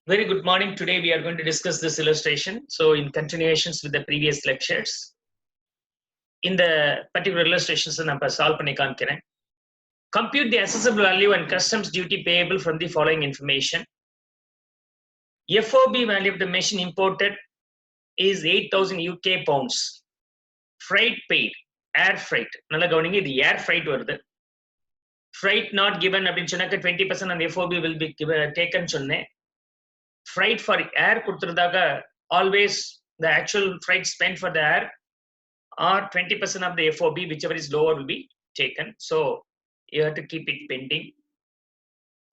Very good morning. Today we are going to discuss this illustration. So in continuations with the previous lectures, in the particular illustrations I solve பண்ணி காமிக்கிறேன். Compute the assessable value and customs duty payable from the following information. FOB value of the machine imported is 8,000 UK pounds. Freight paid, air freight. நல்லா கவனிங்க, இது air freight வருது. Freight not given அப்படின்னு சொன்னாக்க 20% on FOB will be taken சொன்னேன். Freight for air கொடுத்திருந்தாக்க always the actual freight spent for the air or 20% of the FOB, whichever is lower, will be taken. So you have to keep it pending.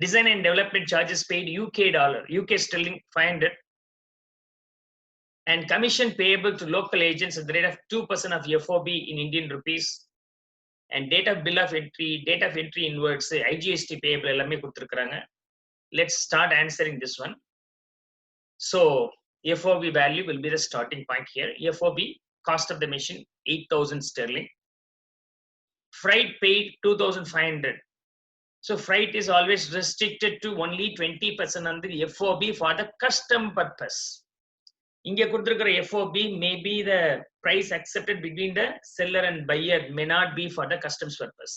Design and development charges paid UK dollar, UK sterling 500, and commission payable to local agents at the rate of 2% of FOB in Indian rupees, and date of bill of entry, date of entry inwards, IGST payable எல்லாமே கொடுத்திருக்காங்க. Let's start answering this one. So FOB value will be the starting point here. FOB, cost of the machine, 8,000 sterling. Freight paid 2,500. So freight is always restricted to only 20% on the FOB for the custom purpose. இங்க கொடுத்திருக்கிற FOB may be the price accepted between the seller and buyer, may not be for the customs purpose.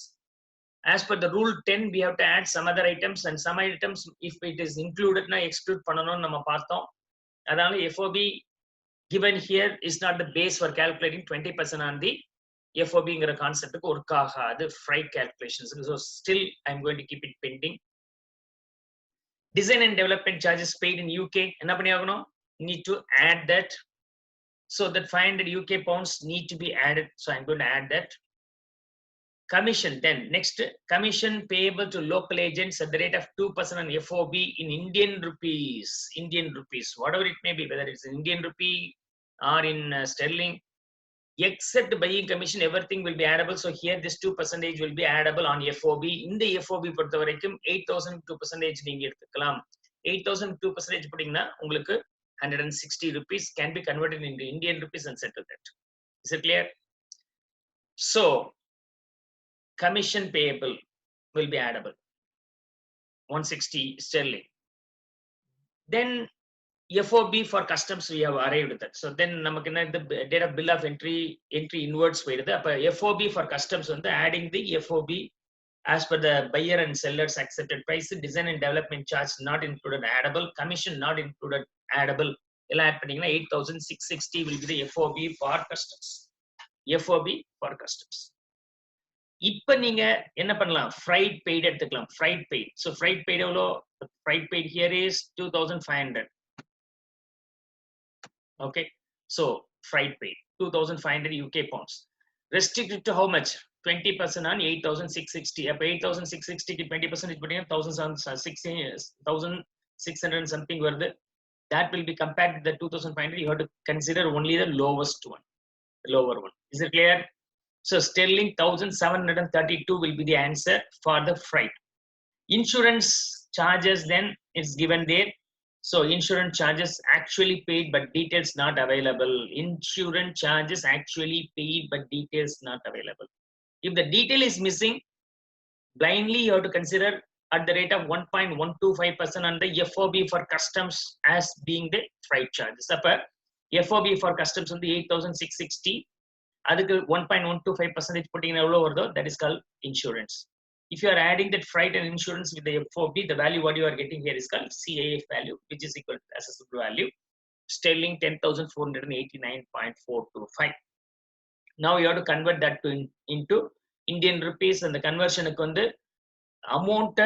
As per the rule 10, we have to add some other items, and some items, if it is included, na exclude பண்ணனும்னு நம்ம பார்த்தோம். அதனால FOB given here is not the base for calculating 20% on the FOB ங்கிற கான்செப்ட்டுக்கு work ஆகாது freight calculations. So still I'm going to keep it pending. Design and development charges paid in UK, என்ன பண்ணி ஆகணும்? Need to add that. So that 500 UK pounds need to be added. So I'm going to add that. Commission, then next, commission payable to local agents at the rate of 2% on FOB in Indian rupees, whatever it may be, whether it's in Indian rupee or in sterling, except buying commission, everything will be addable. So here this 2% will be addable on FOB. In the FOB பொறுத்த வரைக்கும் 8,000 2% நீங்க எடுத்துக்கலாம். 8,000 2% போட்டீங்கன்னா உங்களுக்கு 160 rupees can be converted into Indian rupees and settle that. Is it clear? So commission payable will be addable, 160 sterling. Then FOB for customs we have arrived at that. So then நமக்கு என்ன, the date of bill of entry inwards போயிடுது. அப்ப FOB for customs வந்து adding the FOB as per the buyer and seller's accepted price, design and development charge not included addable, commission not included addable, எல்லாம் add பண்ணீங்கன்னா 8,660 will be the FOB for customs. FOB for customs. இப்ப நீங்க என்ன பண்ணலாம்? freight paid எடுத்துக்கலாம். freight paid, so freight paid எவ்வளோ? freight paid here is 2,500. okay, so freight paid 2,500 UK pounds, restricted to how much? 20% on 8,660. அப்ப 8,660 க்கு 20% இது பண்ணீங்கன்னா 1,600 something வருது. That will be compared to the 2,500. You have to consider only the lowest one, the lower one. Is it clear? So sterling 1,732 will be the answer for the freight. Insurance charges then is given there. So insurance charges actually paid but details not available. Insurance charges actually paid but details not available. If the detail is missing, blindly you have to consider at the rate of 1.125% on the FOB for customs as being the freight charges. அப்ப FOB for customs வந்து 8,660. அதுக்கு 1.125% போட்டீங்கன்னா எவ்வளவு வருதோ, that is called insurance. If you are adding that freight and insurance with the FOB, the value what you are getting here is called CAF value, which is equal to assessable value, sterling 10,489.425. Now you have to convert that into Indian rupees, and the conversion க்கு வந்து amount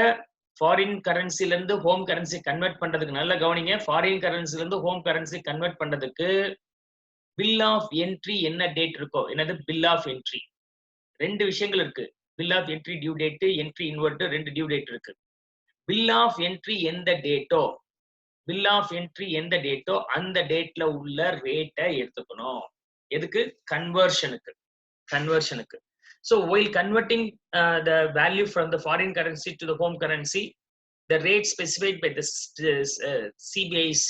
foreign currency ல இருந்து home currency convert பண்றதுக்கு நல்லா கவனிங்க. foreign currency ல இருந்து home currency convert பண்றதுக்கு bill of entry என்ன டேட் இருக்கோ, என்னது bill of entry, ரெண்டு விஷயங்கள் இருக்கு. bill of entry due date, entry inward, ரெண்டு due date இருக்கு. bill of entry எந்த டேட்டோ, bill of entry எந்த டேட்டோ அந்த டேட்ல உள்ள ரேட்டை எடுத்துக்கணும். எதுக்கு? கன்வர்ஷனுக்கு. So while converting the value from the foreign currency to the home currency, the rate specified by the CBIC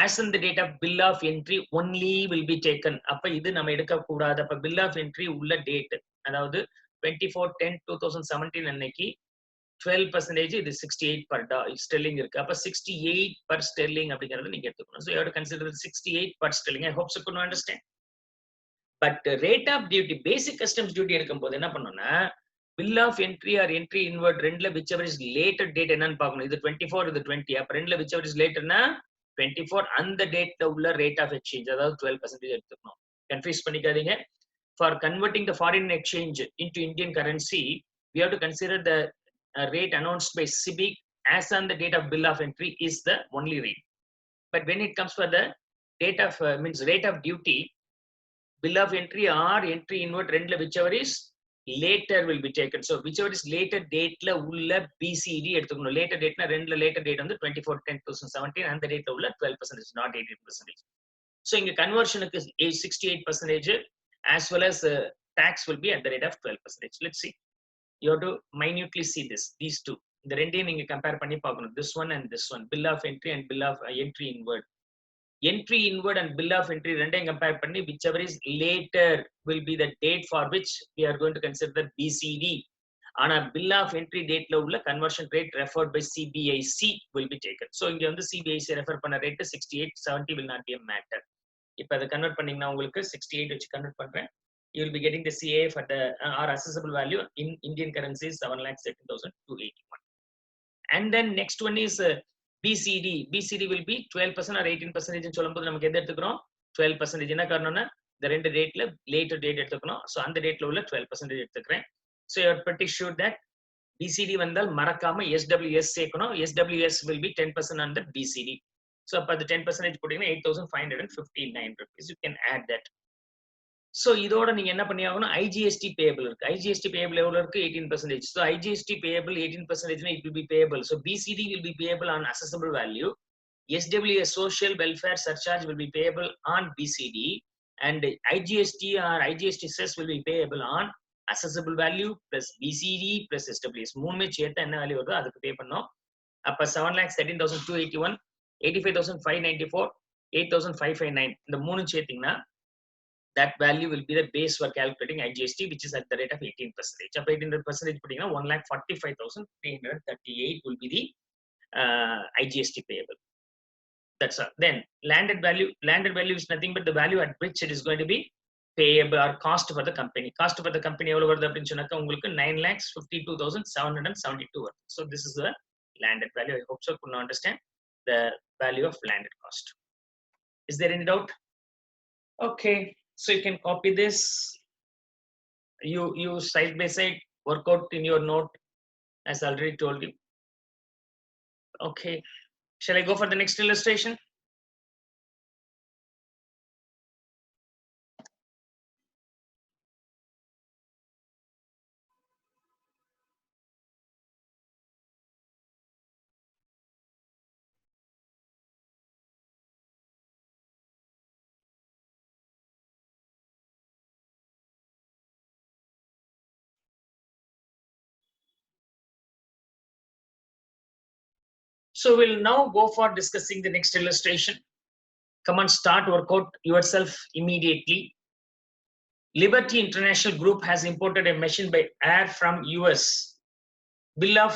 as in the date of bill of entry only will be taken. அப்ப இது நம்ம எடுக்க கூடாது. அப்ப bill of entry உள்ள date, அதாவது 24/10/2017 அன்னைக்கு 12% இது 68 per sterling இருக்கு. அப்ப 68 per sterling அப்படிங்கறது நீங்க எடுத்துக்கணும். So you have to consider 68 per sterling. I hope so you understand. But rate of duty, basic customs duty இருக்கும்போது என்ன பண்ணனும்னா bill of entry or entry inward ரெண்டுல whichever is later date என்னன்னு பார்க்கணும். இது 24 இது 20. அப்ப ரெண்டுல whichever is laterனா 24 அந்த டேட்ல உள்ள rate of exchange அதாவது 12% எடுத்துக்கணும். கன்ஃபியூஸ் பண்ணிக்காதீங்க. For converting the foreign exchange into Indian currency, we have to consider the rate announced by CBIC as on the date of bill of entry is the only rate. But when it comes for the date of means rate of duty, bill of entry or entry inward rendla whichever is later will be taken. So whichever is later date la ulla BCD எடுத்துக்கணும். Later date na rendla later date வந்து 24/10/2017 and the date la ulla 12% is not 18%. So inga conversion is 68% as well as tax will be at the rate of 12%. Let's see. You have to minutely see these two. The ரெண்டையும் நீங்க compare பண்ணி பார்க்கணும். This one and this one. Bill of entry and bill of entry inward. Entry inward and bill of entry ரெண்டையும் compare பண்ணி whichever is later will be the date for which we are going to consider the BCD. ஆனா bill of entry dateல உள்ள conversion rate referred by CBIC will be taken. So இங்க வந்து CBIC refer பண்ண rate 68/70 will not be a matter. இப்ப அதை convert பண்ணீங்கன்னா உங்களுக்கு 68 வச்சு கன்வெர்ட் பண்றேன். You will be getting the CA for the our assessable value in Indian currency is 7,13,281. And then next one is BCD. BCD will be 12% or 18% ன்னு சொல்லும்போது நமக்கு எது எடுத்துக்கிறோம் 12%. என்ன காரணம்னா இந்த ரெண்டு டேட்ல லேட்டர் டேட் எடுத்துக்கணும். ஸோ அந்த டேட்ல உள்ள 12% எடுத்துக்கிறேன். So you are pretty sure that BCD வந்தால் மறக்காம SWS சேர்க்கணும். SWS will be 10% on the BCD. So அப்ப அது 10% போட்டீங்கன்னா 8,559 rupees. You can add that. So இதோட நீங்க என்ன பண்ணி ஆகணும் IGST payable இருக்கு. IGST payable எவ்வளவு இருக்கு 18%. So IGST payable 18% it will be payable. So BCD will be payable on assessable value. SWS social welfare surcharge will be payable on BCD and IGST or IGST cess will be payable on assessable value plus BCD plus SWS. மூணுமே சேர்த்து என்ன value வருதோ அதுக்கு பே பண்ணோம். அப்ப 7,13,281, 85,594, 8,559 இந்த மூணு சேர்த்தீங்கன்னா that value will be the base for calculating IGST, which is at the rate of 18%. Up 18% putting 1,45,338 will be the IGST payable. That's all. Then landed value. Landed value is nothing but the value at which it is going to be payable or cost for the company. Cost for the company எவ்வளவு வருது அப்படின்னு சொன்னாக்க உங்களுக்கு 9,52,772 வருது. So this is the landed value. I hope so you can understand the value of landed cost. Is there any doubt? Okay. So you can copy this. You side by side work out in your note as already told you. Okay. Shall I go for the next illustration? So we'll now go for discussing the next illustration. Come on, start work out yourself immediately. Liberty International Group has imported a machine by air from US. Bill of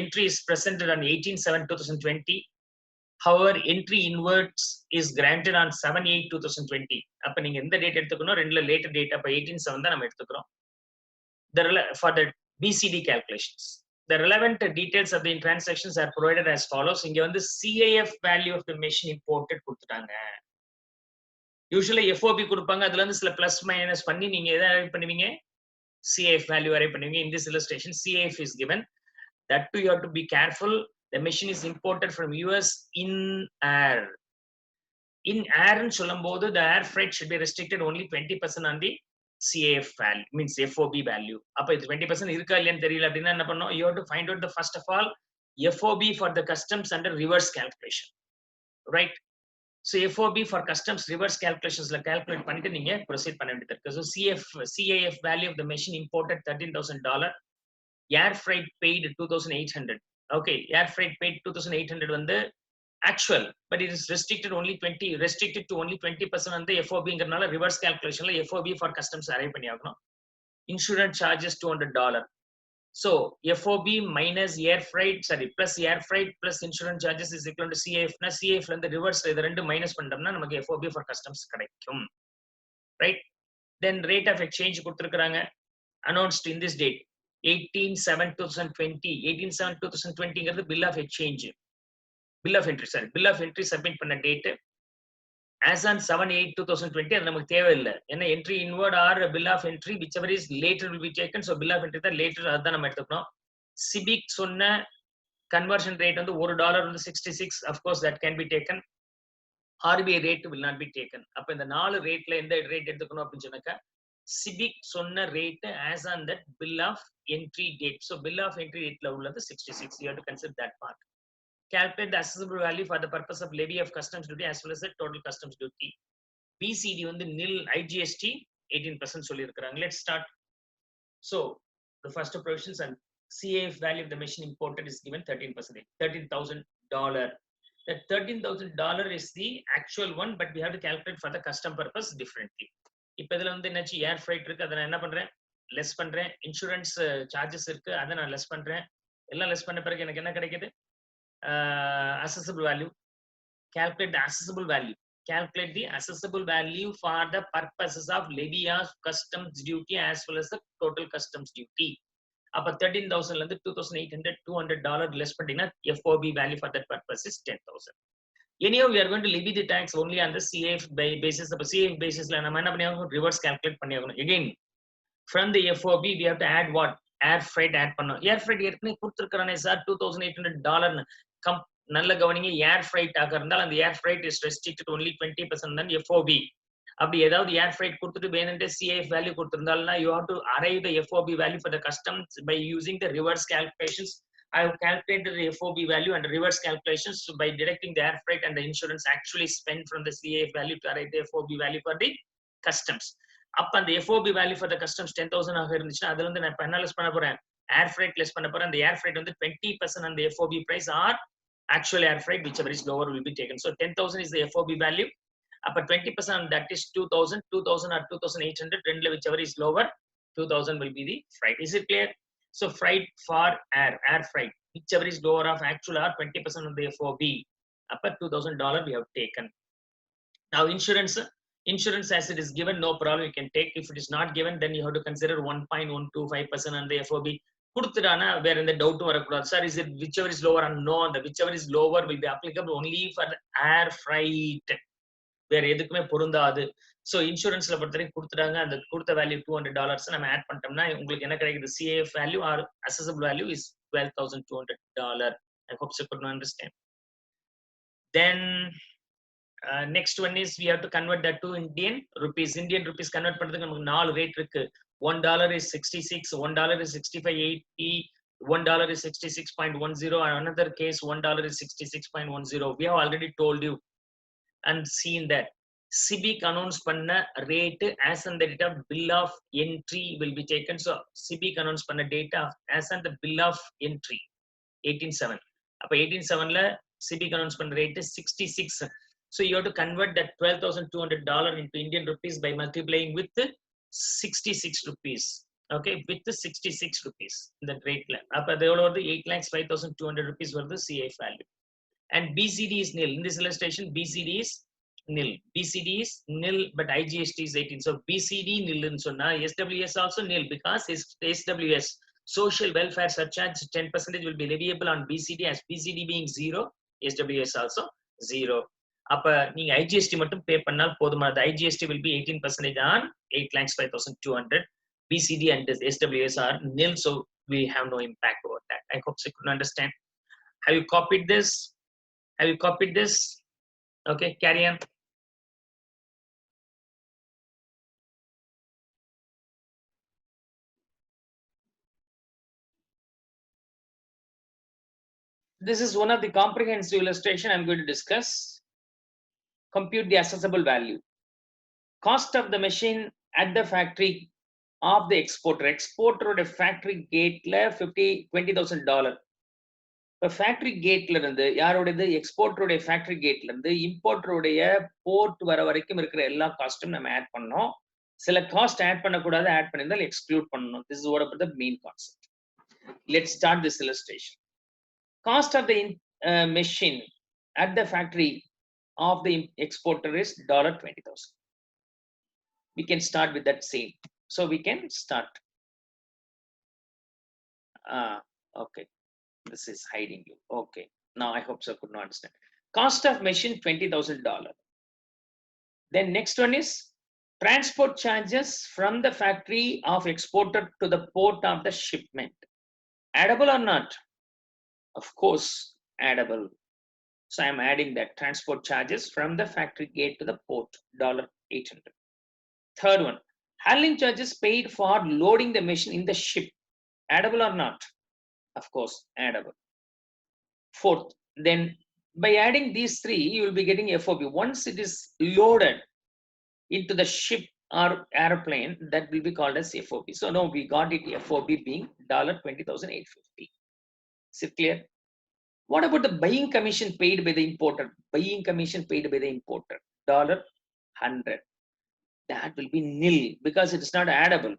entry is presented on 18/7/2020. However, entry inwards is granted on 7/8/2020. அப்ப நீங்க எந்த date எடுத்துக்கணும் ரெண்டுல later date அப்ப 18/7 தான் நம்ம எடுத்துக்கிறோம். For the BCD calculations. The relevant details of the transactions are provided as follows. இங்க வந்து CIF value of the machine imported கொடுத்துட்டாங்க. யூசுவலா FOB கொடுப்பாங்க. அதுல இருந்து சில பிளஸ் மைனஸ் பண்ணி நீங்க எதை அரைவ் பண்ணுவீங்க CIF value அரைவ் பண்ணுவீங்க. In this illustration CIF is given. That too you have to be careful. The machine is imported from US in air. In air ன்னு சொல்லும்போது the air freight should be restricted only 20% on the CIF value, means FOB value. அப்ப இது 20% இருக்கா இல்லையான்னு தெரியல அப்படின்னா என்ன பண்ணோம் you have to find out the first of all FOB for the customs under reverse calculation, right? So FOB for customs reverse calculationsல calculate பண்ணிட்டு நீங்க proceed பண்ண வேண்டியது இருக்கு. So CIF value of the machine imported $13,000, air freight paid 2,800. Okay, air freight paid 2,800 வந்து actual, but it is restricted to only 20% on the FOB ங்கறனால reverse calculationல FOB for customs arrive பண்ணி ஆகணும். Insurance charges $200. So FOB minus air freight, sorry, plus air freight plus insurance charges is equal to CAF. Na CAF la reverse idu rendu minus பண்டோம்னா நமக்கு FOB for customs கிடைக்கும். Right? Then rate of exchange கொடுத்திருக்காங்க announced in this date 18/7/2020. 18/7/2020 ங்கிறது bill of exchange, bill of entry, sorry, bill of entry submit பண்ண date as on 7/8/2020. அது நமக்கு தேவையில்லை, ஏன்னா entry inward or bill of entry whichever is later will be taken. So bill of entry தான் later, அதுதான் நம்ம எடுத்துக்கணும். CBIC சொன்ன conversion rate வந்து $1 வந்து 66, of course that can be taken. RBI rate will not be taken. அப்ப இந்த நாலு ரேட்ல எந்த ரேட் எடுத்துக்கணும் அப்படின்னு சொன்னாக்கா CBIC சொன்ன rate as on that bill of entry date. So bill of entry dateல உள்ளது 66. You have to consider that part. Calculate the assessable value for the purpose of levy of customs duty as well as the total customs duty. BCD வந்து nil, IGST 18% சொல்லியிருக்கிறாங்க. Let's start. So the first provisions and CAF value of the machine imported is given 13%, $13,000. That $13,000 is the actual one, but we have to calculate for the custom purpose differently. இப்போ இதுல வந்து என்னாச்சு, ஏர் fried இருக்கு, அதை நான் என்ன பண்றேன், less பண்றேன். இன்சூரன்ஸ் சார்ஜஸ் இருக்கு, அதை நான் லெஸ் பண்றேன். எல்லாம் லெஸ் பண்ண பிறகு எனக்கு என்ன கிடைக்குது, assessable value. Calculate the assessable value. Calculate the assessable value for the purposes of levy of customs duty as well as the total customs duty. அப்ப 13,000 ல இருந்து 2,800 $200 less பண்ணினா FOB value for that purpose is 10,000. Anyhow, we are going to levy the tax only on the CAF basis. அப்ப CAF basis ல நம்ம என்ன பண்ணியாகணும், reverse calculate பண்ணியாகணும். Again, from the FOB we have to add what, air freight add பண்ணோம். air freight ஏற்கனவே கொடுத்திருக்கானே sir $2,800. நல்ல கவனிங்க, ஏர் fried ஆக இருந்தால் அந்த ஏர் ஃப்ரைட் இஸ் ரெஸ்ட்ரிக்டட் only 20% தான் FOB. அப்படி ஏதாவது ஏர் ஃப்ரைட் கொடுத்துட்டு வேணும்னே CAF வேல்யூ கொடுத்திருந்தால்னா you have to arrive the FOB value for the customs by using the reverse calculations. I have calculated the FOB value and reverse calculations by deducting the air freight and the insurance actually spent from the CAF value to arrive the FOB value for the customs. அப்ப அந்த FOB value for the customs 10,000 ஆக இருந்துச்சுன்னா அதுல வந்து நான் என்ன less பண்ண போறேன், ஏர் ஃப்ரைட் லெஸ் பண்ண போறேன். அந்த ஏர் ஃப்ரைட் வந்து 20% on the FOB price or actual air freight whichever is lower will be taken. So 10,000 is the FOB value. Upper 20% that is 2,000 or 2,800. Rendle whichever is lower, 2,000 will be the freight. Is it clear? So freight for air freight whichever is lower of actual or 20% of the FOB. Upper $2,000 we have taken. Now insurance as it is given, no problem, you can take. If it is not given, then you have to consider 1.125% on the FOB. கொடுத்துட்டானா வேற எந்த டவுட்டும் வரக்கூடாது. Sir is it whichever is lower and no, the whichever is lower will be applicable only for the air freight, வேற எதுக்குமே பொருந்தாது. So இன்சூரன்ஸ்ல பொறுத்தவரைக்கும் கொடுத்துட்டாங்க, அந்த கொடுத்த வேல்யூ $200 நம்ம ஆட் பண்ணிட்டோம்னா உங்களுக்கு என்ன கிடைக்குது, CAF value or assessable value is $12,200. I hope you could understand. Then next one is we have to convert that to Indian rupees. Indian rupees convert பண்றதுக்கு நமக்கு நாலு ரேட் இருக்கு. $1 is 66, $1 is 65.80, $1 is 66.10, and another case $1 is 66.10. We have already told you and seen that CBIC announce பண்ண rate as on the date of bill of entry will be taken. So CBIC announce பண்ண data as on the bill of entry 18/7. அப்ப 18/7 ல CBIC announce பண்ண rate is 66. So you have to convert that $12,200 into Indian rupees by multiplying with 66 rupees. Okay, with the 66 rupees that rate la appa adhu 8,05,200 rupees worth the CAF value. And BCD is nil. In this illustration BCD is nil. BCD is nil, but IGST is 18. So BCD nil nu sonna SWS also nil, because SWS social welfare surcharge 10% will be leviable on BCD, as BCD being 0, SWS also 0. அப்ப நீங்க IGST மட்டும் பே பண்ணால் போதுமானது. IGST will be 18% on 8,05,200. BCD and SWS are nil, so we have no impact over that. I hope you could understand. Have you copied this? Have you copied this? Okay, carry on. This is one of the comprehensive illustration I'm going to discuss. Compute the assessable value. Cost of the machine at the factory of the exporter. Exporter oda factory gate la $20,000. இப்ப factory கேட்ல இருந்து யாரோடது, எக்ஸ்போர்ட்டருடைய factory கேட்ல இருந்து இம்போர்ட்டருடைய board வர வரைக்கும் இருக்கிற எல்லா காஸ்டும் நம்ம ஆட் பண்ணோம். சில காஸ்ட் ஆட் பண்ணக்கூடாது, ஆட் பண்ணியிருந்தால் எக்ஸ்க்ளூட் பண்ணணும். This is what about the main concept. Let's start this illustration. Cost of the machine at the factory of the exporter is $20,000. We can start with that same. So we can start. Okay, this is hiding you. Okay, now I hope so could not understand. Cost of machine $20,000. Then next one is transport charges from the factory of exporter to the port of the shipment. Addable or not? Of course, addable. So I'm adding that transport charges from the factory gate to the port, $800. Third one, handling charges paid for loading the machine in the ship. Addable or not? Of course, addable. Fourth, then by adding these three, you will be getting FOB. Once it is loaded into the ship or airplane, that will be called as FOB. So now we got it FOB being $20,850. Is it clear? What about the buying commission paid by the importer? Buying commission paid by the importer, $100. That will be nil because it is not addable.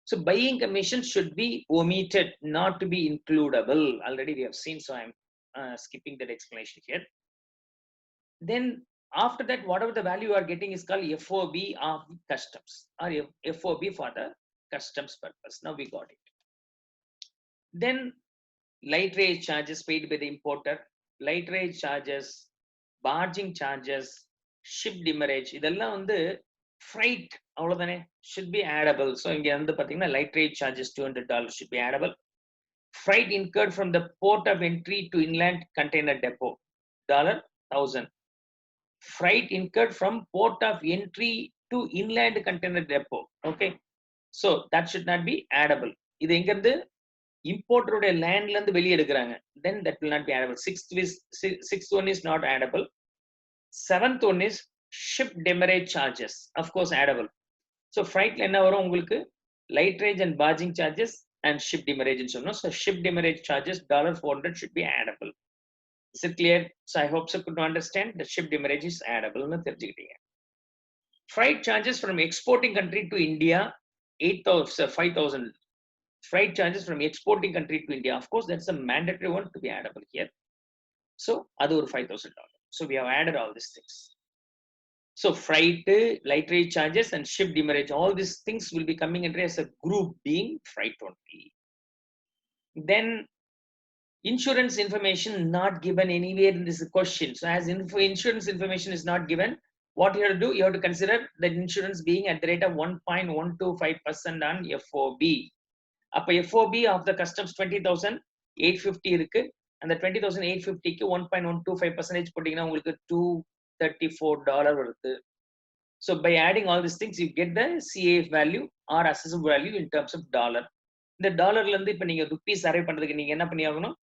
So buying commission should be omitted, not to be includable. Already we have seen, so I'm skipping that explanation here. Then after that, whatever the value you are getting is called FOB of customs, or FOB for the customs purpose. Now we got it. Then light rage charges paid by the importer, light rage charges, barging charges, ship demurrage, இதெல்லாம் வந்து freight அவ்வளவுதானே, should be addable. So இங்க வந்து பாத்தீங்கன்னா light rage charges $200 should be addable. Freight incurred from the port of entry to inland container depot, $1,000. Freight incurred from port of entry to inland container depot. Okay, so that should not be addable. இது எங்க இருந்து importer உடைய landல இருந்து வெளிய எடுக்கறாங்க, then that will not be addable. Sixth one is not addable. Seventh one is ship demurrage charges, of course addable. So freight என்ன வரும் உங்களுக்கு, light rage and barging charges and ship demurrage ன்னு சொன்னோம். So ship demurrage charges $400 should be addable. Is it clear? So I hope so could understand the ship demurrage is addable ன்னு தெரிஞ்சுக்கிட்டீங்க. Freight charges from exporting country to India, 5,000. Freight charges from exporting country to India, of course that's a mandatory one to be addable here. So அது ஒரு $5,000. So we have added all these things. So freight, light rate charges and ship demurrage, all these things will be coming in as a group being freight only. Then insurance information not given anywhere in this question. So as insurance information is not given, what you have to do, you have to consider the insurance being at the rate of 1.125% on FOB. அப்ப FOB of the customs 20,850 இருக்கு. அந்த 20,850க்கு 1.125% போட்டீங்கன்னா உங்களுக்கு $234 வருது. So by adding all these things, you get the CAF value or assessable value in terms of dollar. இந்த டாலர்ல இருந்து இப்ப நீங்க rupees அரைவ் பண்றதுக்கு நீங்க என்ன பண்ணி ஆகணும்?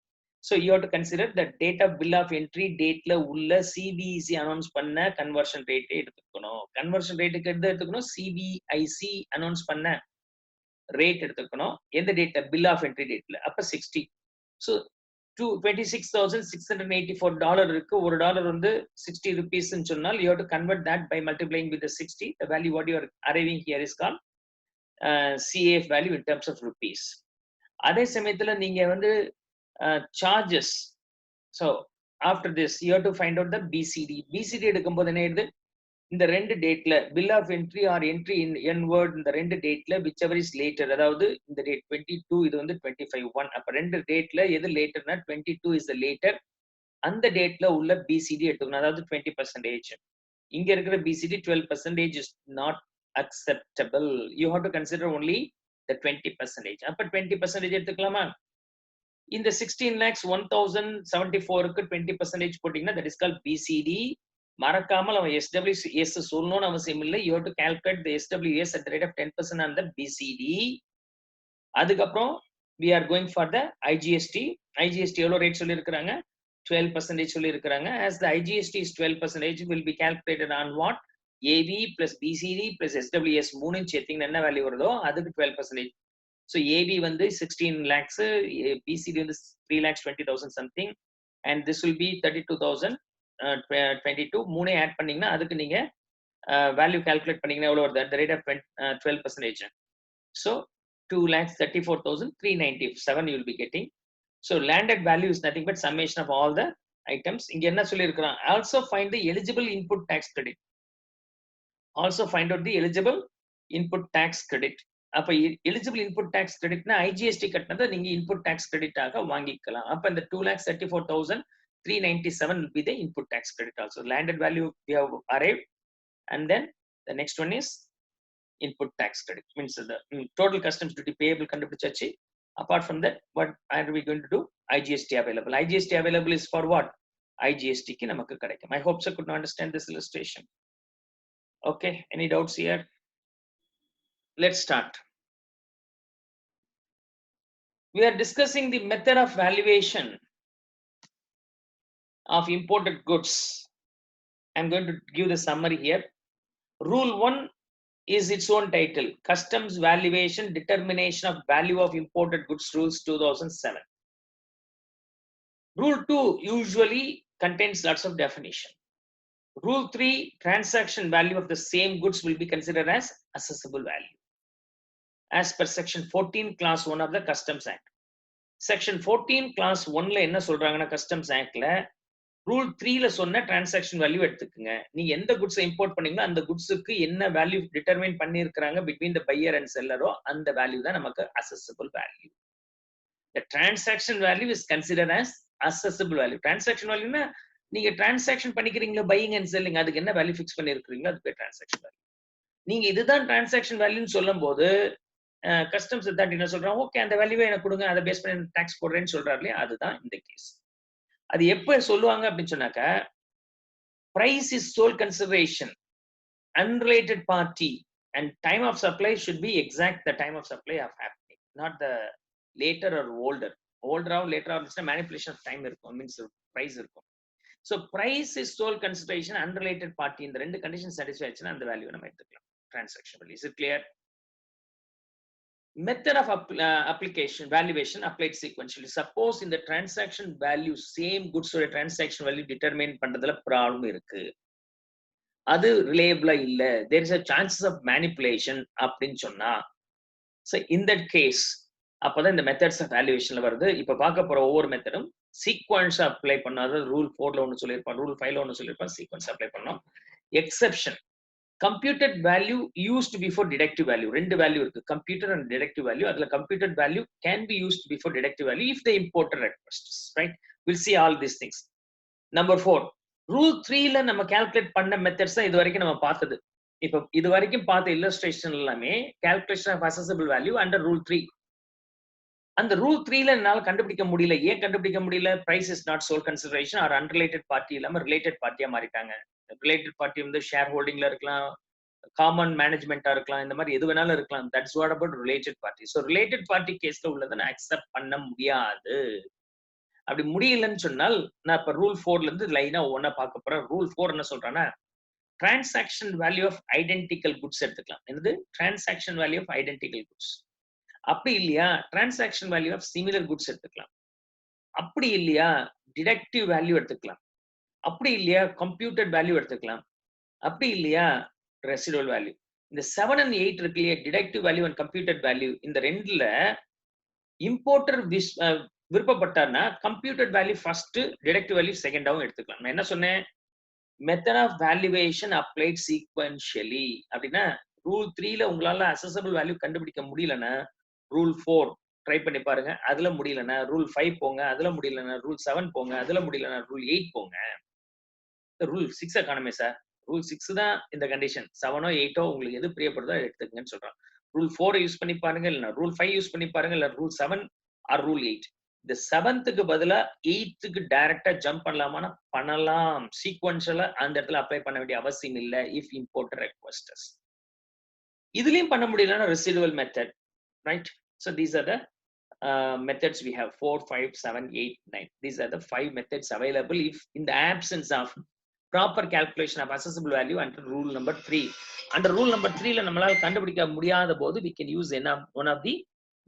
So you have to consider the date of bill of entry dateல உள்ள CBEC announce பண்ண conversion rate எடுத்துக்கணும். Conversion rate எடுத்துக்கணும், CBIC announce பண்ண rate எடுத்துக்கணும். எந்த டேட்ல, bill of entry dateல. அப்ப 60. So $26,684 இருக்கு. ஒரு டாலர் வந்து 60 rupees ன்னு சொன்னால் you have to convert that by multiplying with the 60. The value what you are arriving here is called CAF value in terms of rupees. அதே சமயத்துல நீங்க வந்து charges. So after this you have to find out the BCD. BCD எடுக்கும்போது என்ன ஆயிடுது, இந்த ரெண்டு டேட்ல bill of entry or entry in n-word, இந்த ரெண்டு டேட்ல whichever is later, அதாவது இந்த டேட் 22, இது வந்து 25/1. அப்ப ரெண்டு டேட்ல எது லேட்டர்னா 22 is the later. அந்த டேட்ல உள்ள BCD எடுத்துக்கணும், அதாவது 20%. இங்க இருக்கிற BCD 12% is not acceptable. You have to consider only the 20%. அப்ப 20% எடுத்துக்கலாமா? இந்த 16,01,074க்கு 20% போட்டீங்கன்னா that is called BCD. மறக்காமல் அவன் SWS சொல்லணும்னு அவசியம் இல்லை. You have to calculate the SWS at the rate of 10% on the BCD. அதுக்கப்புறம் we are going for the IGST. IGST எவ்வளவு ரேட் சொல்லி இருக்கிறாங்க? 12% சொல்லி இருக்கிறாங்க. As the IGST is 12%, will be calculated on what? AB plus BCD plus SWS மூணையும் சேர்த்தீங்கன்னா என்ன value வருதோ அதுக்கு 12%. So AB வந்து 16 lakhs, BCD வந்து 3,20,000 something, and this will be 32,022. மூணே ஆட் பண்ணீங்கன்னா அதுக்கு நீங்க வேல்யூ கால்குலேட் பண்ணீங்கன்னா எவ்வளவு வருது? at the rate of 12%. So 2,34,397 you will be getting. So landed value is nothing but summation of all the items. இங்க என்ன சொல்லியிருக்கிறான்? Also find the eligible input tax credit. Also find out the eligible input tax credit. அப்ப eligible input tax creditனா IGST கட்டினதை நீங்க input tax credit ஆக வாங்கிக்கலாம். அப்ப இந்த 2,34,397 will be the input tax credit also. Landed value we have arrived, and then the next one is input tax credit, means the total customs duty payable கண்டுபிடிச்சாச்சு. Apart from that, what are we going to do? IGST available. IGST available is for what? IGST க்கு நமக்கு கிடைக்கும். I hope so could understand this illustration. Okay, any doubts here? Let's start. We are discussing the method of valuation of imported goods. I'm going to give the summary here. Rule 1 is its own title, Customs Valuation Determination of Value of Imported Goods Rules 2007. Rule 2 usually contains lots of definition. Rule 3, transaction value of the same goods will be considered as assessable value, as per section 14 class 1 of the Customs Act. Section 14 class 1 ல என்ன சொல்றாங்கன்னா Customs Act ல rule 3 ல சொன்ன transaction value எடுத்துக்கங்க. நீங்க எந்த goods import பண்ணீங்களோ அந்த குட்ஸுக்கு என்ன வேல்யூ டிட்டர்மைன் பண்ணியிருக்காங்க பிட்வீன் த பையர் அண்ட் செல்லரோ அந்த வேல்யூ தான் நமக்கு அசெஸபிள் value. The transaction value is considered as assessable value. Transaction value னா நீங்க டிரான்சாக்ஷன் பண்ணிக்கிறீங்களா பையிங் அண்ட் செல்லிங், அதுக்கு என்ன வேல்யூ ஃபிக்ஸ் பண்ணிருக்கீங்களோ அது பேர் டிரான்சாக்ஷன் வேல்யூ. நீங்க இதுதான் டிரான்சாக்ஷன் வேல்யூன்னு சொல்லும்போது கஸ்டம்ஸ் அத்தாரிட்டி என்ன சொல்றாங்க, ஓகே அந்த வேல்யூவே எனக்கு கொடுங்க, அதை பேஸ் பண்ணி டாக்ஸ் போடுறேன்னு சொல்றாரு இல்லையா, அதுதான் இந்த கேஸ். அது எப்ப சொல்லுவாங்க அப்படின்னு சொன்னாக்க, price is sole consideration, unrelated party, and time of supply should be exact the time of supply of happening, not the later or older. Older or later or manipulation of time இருக்கும், means price இருக்கும். So price is sole consideration, unrelated party, இந்த ரெண்டு condition satisfy ஆச்சுன்னா அந்த value நம்ம எடுத்துக்கலாம் transaction value. Is it clear? Method of application valuation applied sequentially. Suppose in the transaction value same goods or transaction value determine பண்றதுல problem இருக்கு, அது ரிலேபிளா இல்ல, there is a chances of manipulation அப்படின்னு சொன்னா, so in that case அப்பதான் இந்த methods of வேல்யூவேஷன்ல வருது. இப்ப பார்க்க போற ஒவ்வொரு மெத்தடும் சீக்வன்ஸ் அப்ளை பண்ணாத. ரூல் 4ல ஒன்னு சொல்லியிருப்பான், ரூல் 5ல ஒன்னு சொல்லியிருப்பான், சீக்வன்ஸ் அப்ளை பண்ணோம். Exception, computed value used before deductive value. ரெண்டு வேல்யூ இருக்கு, computed and deductive value. அதுல computed value can be used before deductive value if the importer requests, right? We'll see all these things. Number 4, rule 3ல நம்ம calculate பண்ண methods தான் இது வரைக்கும் நம்ம பார்த்தது. இப்போ இது வரைக்கும் பார்த்த இல்லஸ்ட்ரேஷன் எல்லாமே calculation of assessable value under rule 3. அந்த ரூல் 3ல என்னால கண்டுபிடிக்க முடியல. ஏன் கண்டுபிடிக்க முடியல? Price is not sole consideration or unrelated party இல்லாம ரிலேட்டட் பார்ட்டியா மாறிட்டாங்க. ரிலேட்டட் பார்ட்டி வந்து ஷேர் ஹோல்டிங்ல இருக்கலாம், காமன் மேனேஜ்மெண்டா இருக்கலாம், இந்த மாதிரி எது வேணாலும் இருக்கலாம். That's what about related party. So related party கேஸ்ல உள்ளதை நான் அக்செப்ட் பண்ண முடியாது. அப்படி முடியலன்னு சொன்னால் நான் இப்ப ரூல் 4ல இருந்து லைனா ஒவ்வொன்னா பார்க்க போறேன். ரூல் 4 என்ன சொல்றான்னா, transaction value of identical goods எடுத்துக்கலாம். என்னது? Transaction value of identical goods. அப்படி இல்லையா transaction value of similar goods எடுத்துக்கலாம். அப்படி இல்லையா டிடக்டிவ் வேல்யூ எடுத்துக்கலாம். அப்படி இல்லையா கம்ப்யூட்டட் வேல்யூ எடுத்துக்கலாம். அப்படி இல்லையா ரெசிடுவல் வேல்யூ. இந்த 7 and 8 இருக்கு இல்லையா, deductive value and computed value, இந்த ரெண்டுல இம்போர்ட்டர் விருப்பப்பட்டார்னா computed value first, deductive value செகண்டாவும் எடுத்துக்கலாம். நான் என்ன சொன்னேன்? Method of valuation applied sequentially. அப்படின்னா ரூல் 3ல உங்களால அசெஸபிள் வேல்யூ கண்டுபிடிக்க முடியலன்னா ரூல் 4 ட்ரை பண்ணி பாருங்க, அதுல முடியலன்னா ரூல் 5 போங்க, அதுல முடியலன்னா ரூல் 7 போங்க, அதுல முடியலன்னா ரூல் 8 போங்க. ரூல் 6 காணுமே சார், ரூல் 6 தான் இந்த கண்டிஷன். 7ஓ 8ஓ உங்களுக்கு எது பிரியப்படுதோ எடுத்துக்கங்கன்னு சொல்றான். ரூல் 4 யூஸ் பண்ணி பாருங்க, இல்ல ரூல் 5 யூஸ் பண்ணி பாருங்க, இல்ல ரூல் 7 ஆர் ரூல் 8. இந்த 7க்கு பதிலா 8க்கு டைரக்டா ஜம்ப் பண்ணலாமான்னா பண்ணலாம். சீக்வென்ஷியலா அந்த இடத்துல அப்ளை பண்ண வேண்டிய அவசியம் இல்ல இஃப் இம்போர்ட்டர் ரெக்வெஸ்ட்ஸ். இதுலயும் பண்ண முடியலன்னா residual method, right? So these are the methods we have: 4, 5, 7, 8, 9. These are the 5 methods available if in the absence of proper calculation of assessable value under rule number 3. Under rule number 3ல நம்மளால கண்டுபிடிக்க முடியாத போது we can use one of the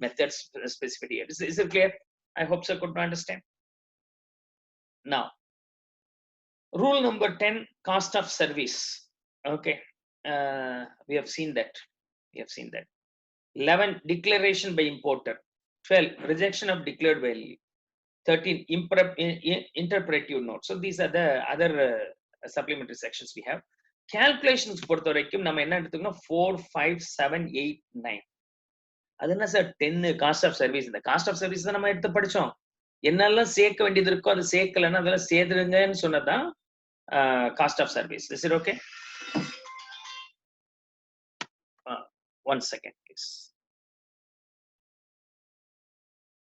methods specified here. Is it clear? I hope so could understand. Now rule number 10, cost of service. Okay, we have seen that. 11 declaration by importer, 12 rejection of declared value, 13 interpretive note. So these are the other supplementary sections we have. Calculations பொறுத்த வரைக்கும் நம்ம என்ன எடுத்துக்கணும் 4 5 7 8 9. அது என்ன sir 10 cost of service. இந்த cost of service தான் நம்ம எடுத்து படிச்சோம். என்னெல்லாம் சேர்க்க வேண்டியது இருக்கோ அது சேர்க்கலன்னா அதெல்லாம் சேர்த்துருங்கன்னு சொன்னதான் cost of service. Is it okay? One second please.